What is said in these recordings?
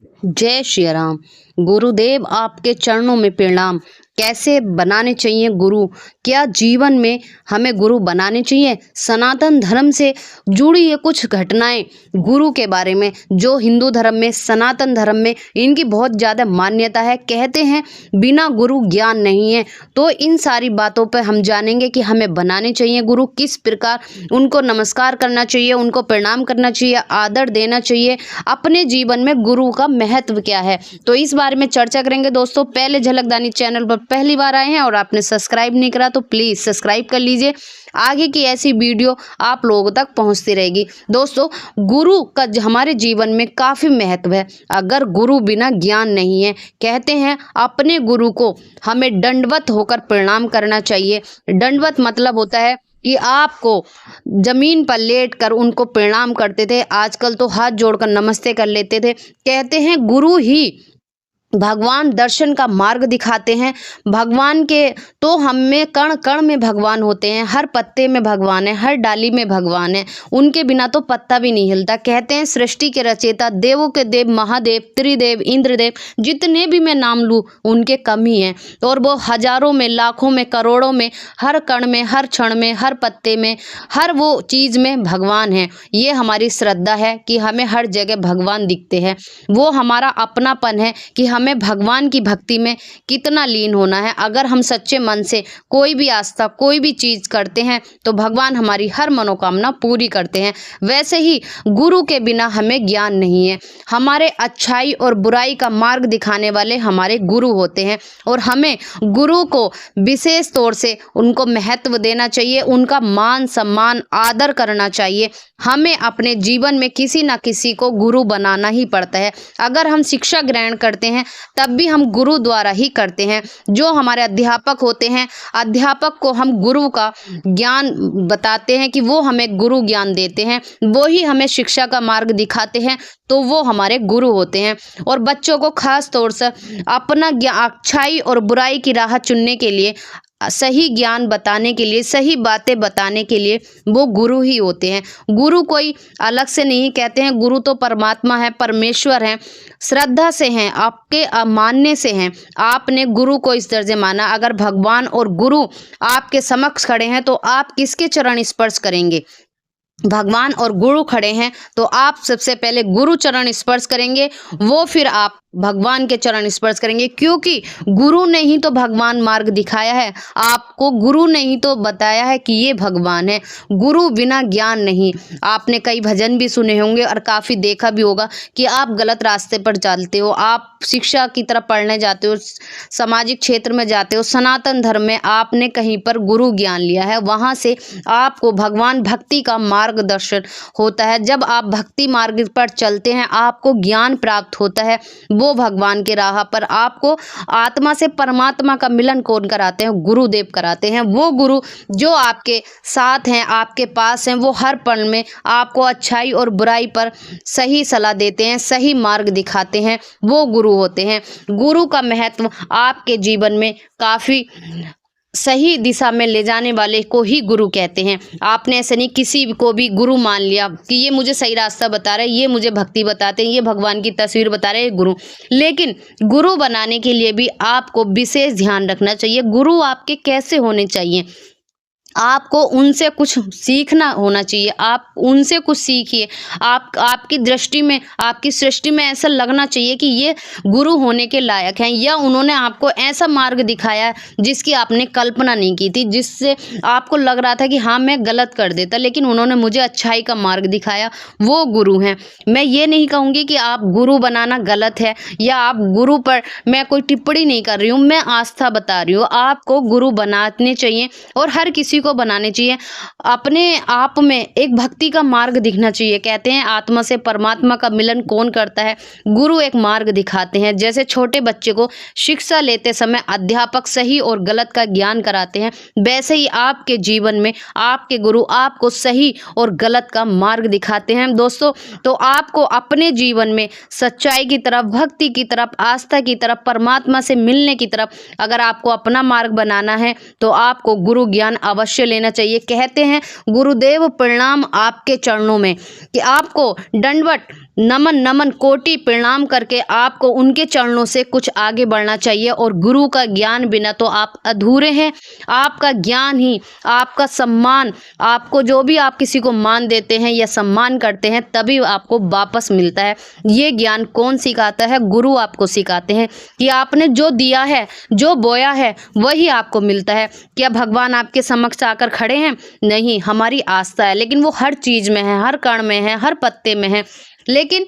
जय श्री राम। गुरुदेव आपके चरणों में प्रणाम। कैसे बनाने चाहिए गुरु? क्या जीवन में हमें गुरु बनाने चाहिए? सनातन धर्म से जुड़ी ये कुछ घटनाएं गुरु के बारे में, जो हिंदू धर्म में, सनातन धर्म में इनकी बहुत ज़्यादा मान्यता है। कहते हैं बिना गुरु ज्ञान नहीं है। तो इन सारी बातों पर हम जानेंगे कि हमें बनाने चाहिए गुरु, किस प्रकार उनको नमस्कार करना चाहिए, उनको प्रणाम करना चाहिए, आदर देना चाहिए। अपने जीवन में गुरु का महत्व क्या है, तो इस बारे में चर्चा करेंगे। दोस्तों, पहले झलकदानी चैनल पर पहली बार आए हैं और आपने सब्सक्राइब नहीं करा तो प्लीज़ सब्सक्राइब कर लीजिए। आगे की ऐसी वीडियो आप लोगों तक पहुंचती रहेगी। दोस्तों, गुरु का हमारे जीवन में काफ़ी महत्व है। अगर गुरु बिना ज्ञान नहीं है, कहते हैं अपने गुरु को हमें दंडवत होकर प्रणाम करना चाहिए। दंडवत मतलब होता है कि आपको जमीन पर लेटकर उनको प्रणाम करते थे। आजकल तो हाथ जोड़कर नमस्ते कर लेते थे। कहते हैं गुरु ही भगवान दर्शन का मार्ग दिखाते हैं। भगवान के तो हम में कण कण में भगवान होते हैं, हर पत्ते में भगवान है, हर डाली में भगवान है। उनके बिना तो पत्ता भी नहीं हिलता। कहते हैं सृष्टि के रचयिता, देवों के देव, महादेव, त्रिदेव, इंद्रदेव, जितने भी मैं नाम लूँ उनके कम ही हैं। और वो हजारों में, लाखों में, करोड़ों में, हर कण में, हर क्षण में, हर पत्ते में, हर वो चीज़ में भगवान है। ये हमारी श्रद्धा है कि हमें हर जगह भगवान दिखते हैं। वो हमारा अपनापन है कि हमें भगवान की भक्ति में कितना लीन होना है। अगर हम सच्चे मन से कोई भी आस्था, कोई भी चीज़ करते हैं तो भगवान हमारी हर मनोकामना पूरी करते हैं। वैसे ही गुरु के बिना हमें ज्ञान नहीं है। हमारे अच्छाई और बुराई का मार्ग दिखाने वाले हमारे गुरु होते हैं और हमें गुरु को विशेष तौर से उनको महत्व देना चाहिए, उनका मान सम्मान आदर करना चाहिए। हमें अपने जीवन में किसी ना किसी को गुरु बनाना ही पड़ता है। अगर हम शिक्षा ग्रहण करते हैं तब भी हम गुरु द्वारा ही करते हैं। जो हमारे अध्यापक होते हैं, अध्यापक को हम गुरु का ज्ञान बताते हैं कि वो हमें गुरु ज्ञान देते हैं, वो ही हमें शिक्षा का मार्ग दिखाते हैं, तो वो हमारे गुरु होते हैं। और बच्चों को खास तौर से अपना अच्छाई और बुराई की राह चुनने के लिए, सही ज्ञान बताने के लिए, सही बातें बताने के लिए वो गुरु ही होते हैं। गुरु कोई अलग से नहीं। कहते हैं गुरु तो परमात्मा है, परमेश्वर है। श्रद्धा से हैं, आपके मानने से हैं। आपने गुरु को इस दर्जे माना। अगर भगवान और गुरु आपके समक्ष खड़े हैं तो आप किसके चरण स्पर्श करेंगे? भगवान और गुरु खड़े हैं तो आप सबसे पहले गुरु चरण स्पर्श करेंगे, वो फिर आप भगवान के चरण स्पर्श करेंगे। क्योंकि गुरु ने ही तो भगवान मार्ग दिखाया है आपको, गुरु ने ही तो बताया है कि ये भगवान है। गुरु बिना ज्ञान नहीं। आपने कई भजन भी सुने होंगे और काफ़ी देखा भी होगा कि आप गलत रास्ते पर चलते हो, आप शिक्षा की तरफ पढ़ने जाते हो, सामाजिक क्षेत्र में जाते हो, सनातन धर्म में आपने कहीं पर गुरु ज्ञान लिया है, वहाँ से आपको भगवान भक्ति का मार्गदर्शन होता है। जब आप भक्ति मार्ग पर चलते हैं आपको ज्ञान प्राप्त होता है। वो भगवान के राह पर आपको आत्मा से परमात्मा का मिलन कौन कराते हैं? गुरुदेव कराते हैं। वो गुरु जो आपके साथ हैं, आपके पास हैं, वो हर पल में आपको अच्छाई और बुराई पर सही सलाह देते हैं, सही मार्ग दिखाते हैं, वो गुरु होते हैं। गुरु का महत्व आपके जीवन में काफ़ी सही दिशा में ले जाने वाले को ही गुरु कहते हैं। आपने ऐसे नहीं किसी को भी गुरु मान लिया कि ये मुझे सही रास्ता बता रहे हैं, ये मुझे भक्ति बताते हैं, ये भगवान की तस्वीर बता रहे हैं, गुरु। लेकिन गुरु बनाने के लिए भी आपको विशेष ध्यान रखना चाहिए। गुरु आपके कैसे होने चाहिए? आपको उनसे कुछ सीखना होना चाहिए। आप उनसे कुछ सीखिए। आपकी दृष्टि में, आपकी सृष्टि में ऐसा लगना चाहिए कि ये गुरु होने के लायक हैं, या उन्होंने आपको ऐसा मार्ग दिखाया जिसकी आपने कल्पना नहीं की थी, जिससे आपको लग रहा था कि हाँ मैं गलत कर देता, लेकिन उन्होंने मुझे अच्छाई का मार्ग दिखाया। वो गुरु हैं। मैं ये नहीं कहूँगी कि आप गुरु बनाना गलत है, या आप गुरु पर मैं कोई टिप्पणी नहीं कर रही हूँ, मैं आस्था बता रही हूँ। आपको गुरु बनाने चाहिए और हर किसी को बनाने चाहिए। अपने आप में एक भक्ति का मार्ग दिखना चाहिए। कहते हैं आत्मा से परमात्मा का मिलन कौन करता है? गुरु एक मार्ग दिखाते हैं। जैसे छोटे बच्चे को शिक्षा लेते समय अध्यापक सही और गलत का ज्ञान कराते हैं, वैसे ही आपके जीवन में आपके गुरु आपको सही और गलत का मार्ग दिखाते हैं। दोस्तों, तो आपको अपने जीवन में सच्चाई की तरफ, भक्ति की तरफ, आस्था की तरफ, परमात्मा से मिलने की तरफ अगर आपको अपना मार्ग बनाना है तो आपको गुरु ज्ञान अवश्य लेना चाहिए। कहते हैं गुरुदेव प्रणाम आपके चरणों में, कि आपको दंडवत नमन नमन कोटि प्रणाम करके आपको उनके चरणों से कुछ आगे बढ़ना चाहिए। और गुरु का ज्ञान बिना तो आप अधूरे हैं। आपका ज्ञान ही आपका सम्मान, आपको जो भी आप किसी को मान देते हैं या सम्मान करते हैं तभी आपको वापस मिलता है। ये ज्ञान कौन सिखाता है? गुरु आपको सिखाते हैं कि आपने जो दिया है, जो बोया है वही आपको मिलता है। क्या भगवान आपके समक्ष आकर खड़े हैं? नहीं, हमारी आस्था है, लेकिन वो हर चीज में है, हर कण में है, हर पत्ते में है। लेकिन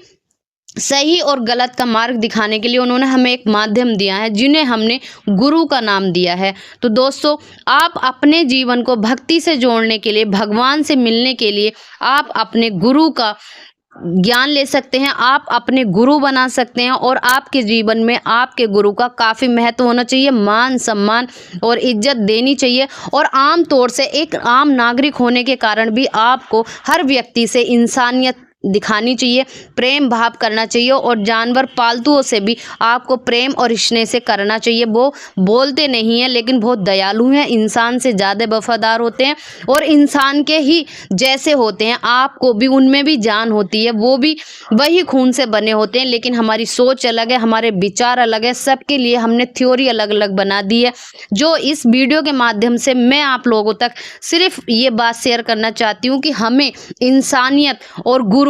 सही और गलत का मार्ग दिखाने के लिए उन्होंने हमें एक माध्यम दिया है, जिन्हें हमने गुरु का नाम दिया है। तो दोस्तों, आप अपने जीवन को भक्ति से जोड़ने के लिए, भगवान से मिलने के लिए आप अपने गुरु का ज्ञान ले सकते हैं, आप अपने गुरु बना सकते हैं। और आपके जीवन में आपके गुरु का काफ़ी महत्व होना चाहिए, मान सम्मान और इज्जत देनी चाहिए। और आम तौर से एक आम नागरिक होने के कारण भी आपको हर व्यक्ति से इंसानियत दिखानी चाहिए, प्रेम भाव करना चाहिए। और जानवर पालतुओं से भी आपको प्रेम और स्नेह से करना चाहिए। वो बोलते नहीं हैं लेकिन बहुत दयालु हैं, इंसान से ज़्यादा वफादार होते हैं और इंसान के ही जैसे होते हैं। आपको भी उनमें भी जान होती है, वो भी वही खून से बने होते हैं, लेकिन हमारी सोच अलग है, हमारे विचार अलग है। सबके लिए हमने थ्योरी अलग अलग बना दी है। जो इस वीडियो के माध्यम से मैं आप लोगों तक सिर्फ ये बात शेयर करना चाहती हूँ कि हमें इंसानियत और गुरु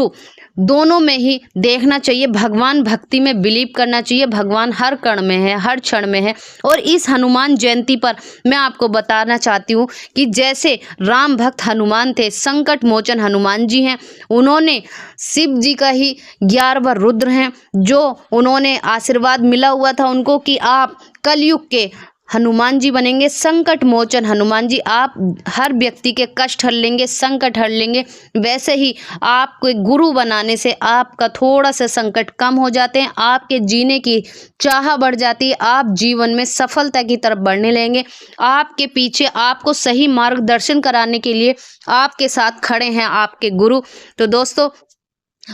दोनों में ही देखना चाहिए। भगवान भक्ति में बिलीव करना चाहिए। भगवान हर कण में है, हर क्षण में है। और इस हनुमान जयंती पर मैं आपको बताना चाहती हूँ कि जैसे राम भक्त हनुमान थे, संकट मोचन हनुमान जी हैं, उन्होंने शिव जी का ही 11वां रुद्र हैं, जो उन्होंने आशीर्वाद मिला हुआ था उनको कि आप कलयुग के हनुमान जी बनेंगे, संकट मोचन हनुमान जी। आप हर व्यक्ति के कष्ट हर लेंगे, संकट हर लेंगे। वैसे ही आपको गुरु बनाने से आपका थोड़ा सा संकट कम हो जाते हैं, आपके जीने की चाह बढ़ जाती है, आप जीवन में सफलता की तरफ बढ़ने लगेंगे। आपके पीछे आपको सही मार्गदर्शन कराने के लिए आपके साथ खड़े हैं आपके गुरु। तो दोस्तों,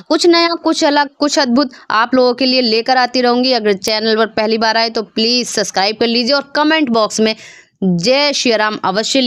कुछ नया, कुछ अलग, कुछ अद्भुत आप लोगों के लिए लेकर आती रहूंगी। अगर चैनल पर पहली बार आए तो प्लीज़ सब्सक्राइब कर लीजिए और कमेंट बॉक्स में जय श्री राम अवश्य